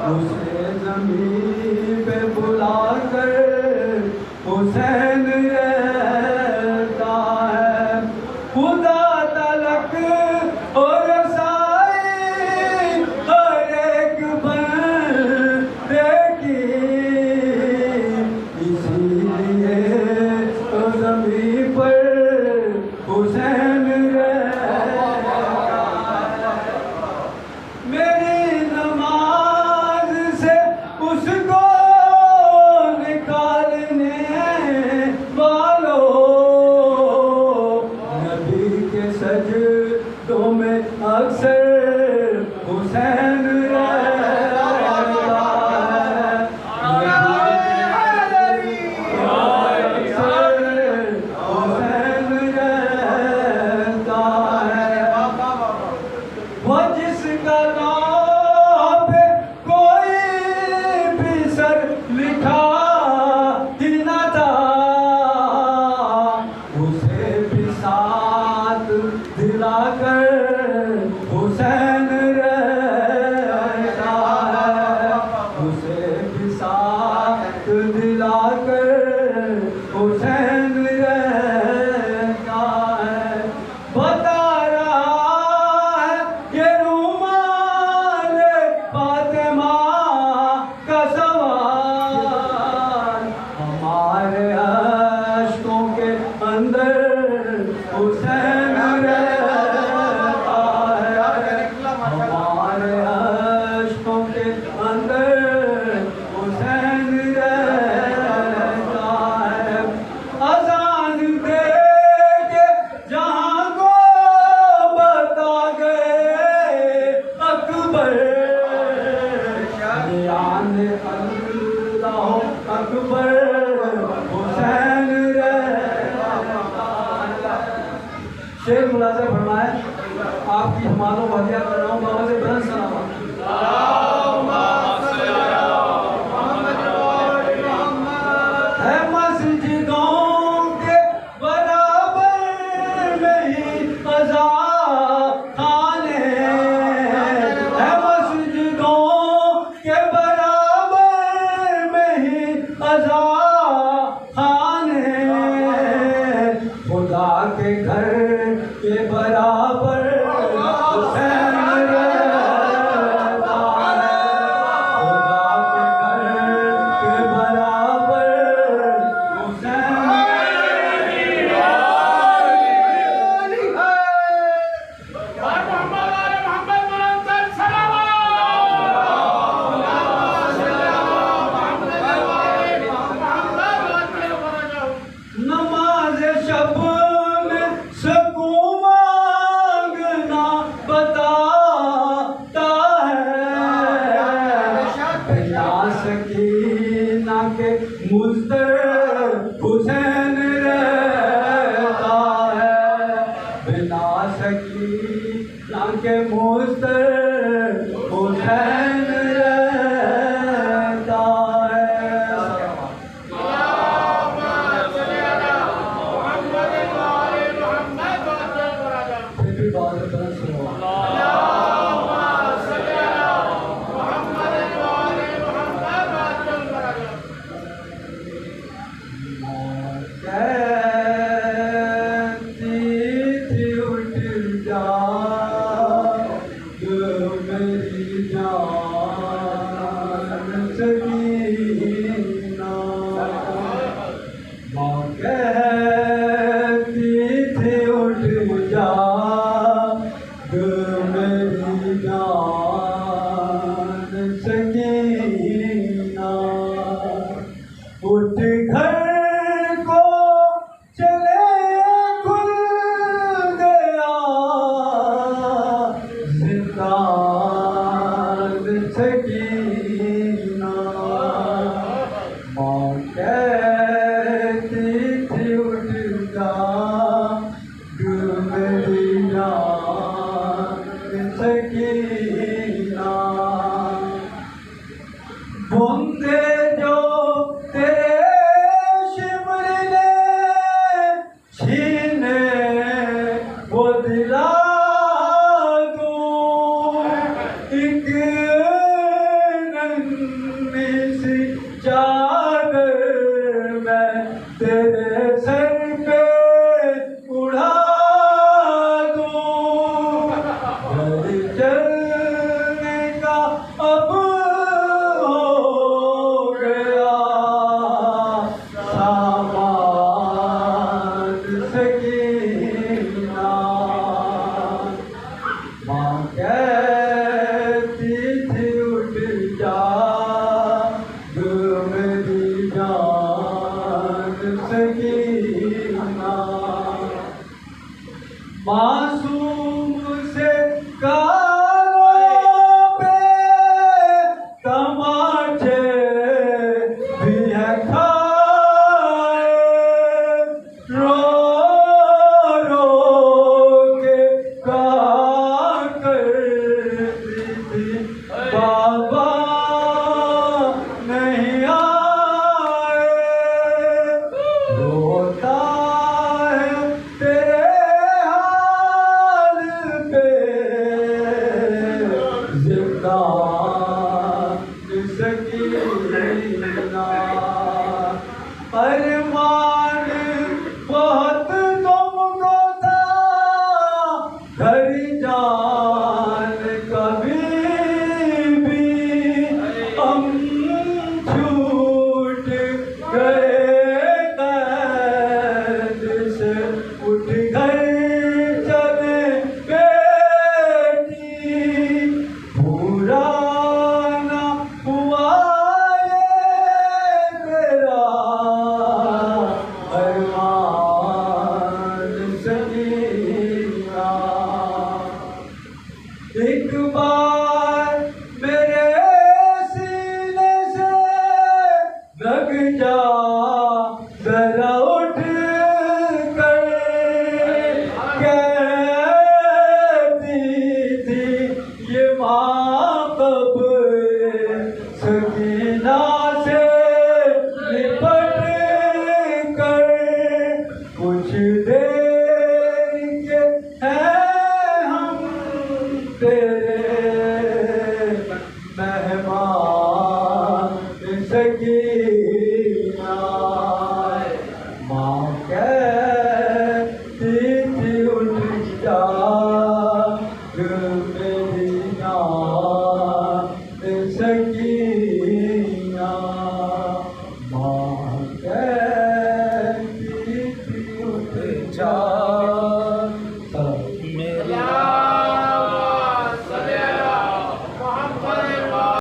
उसे ज़मीन पे बुला कर हुसैन रहता है। खुदा तलक और साई हर एक बंदे की, इसीलिए तो ज़मीन पर हुसैन सजदों में अक्सर हुसैन रहता है। वो जिसका नाम पे कोई भी सर लिखा ही न था, उसे भी साथ दिलाकर हुसैन रहता है। उसे भी साथ दिलाकर हुसैन रहता है। बता रहा है ये रुमाल फातिमा का सवाल, हमारे अश्कों के अंदर हुसैन रहता है। हमारे अश्कों के अंदर हुसैन रहता है। अज़ान दे के जहाँ को बता गए अकबर, याने अल्लाह अकबर हुसैन रहता है। शेर मुलाज़ा फरमाए, आपकी हमारों वजिया कर रहा हूँ बाबा से बुलंद सलावत। है मस्जिदों के बराबर में ही अज़ा खाने, है मस्जिदों के बराबर में ही अज़ा खाने, खुदा के घर के बराबर हुसैन रहता है। खुदा के घर के बराबर हुसैन नमाज शब में सकून मांगना बताता है। बिना सकीना के मुज़्तर हुसैन रहता है। बिना सकीना के मुज़्तर हुसैन रहता है। फिर भी बात बदल सुनो। कहती थी उठ जा मेरी जान सकीना, माँ कहती थी उठ जा मेरी जान सकीना। उठ घर को चले खुल गया जिंदान एक नन्ही सी चादर मैं तेरे सर पे उड़ा दूं, घर चलने का अब हो गया सामान सकीना। माँ कहती थी उठ जा मेरी जान सकीना। मासूम से गालों पे तमाचे भी है खाए, रो रो के कहा करती थी बाबा नहीं आए। रोता है तेरे हाल पे जिंदान सकीना। अरमान बहुत तुमको था घर जान कभी भी हम छूट गए कैद से उठ गए चले बेटी। पूरा ना हुआ ये तेरा अरमान सकीना। एक बार मेरे सीने से लग जा जरा उठ कर, कहती थी ये माँ कब सकीना से निपट कर। कुछ देर के हैं हम तेरे मेहमान सकीना।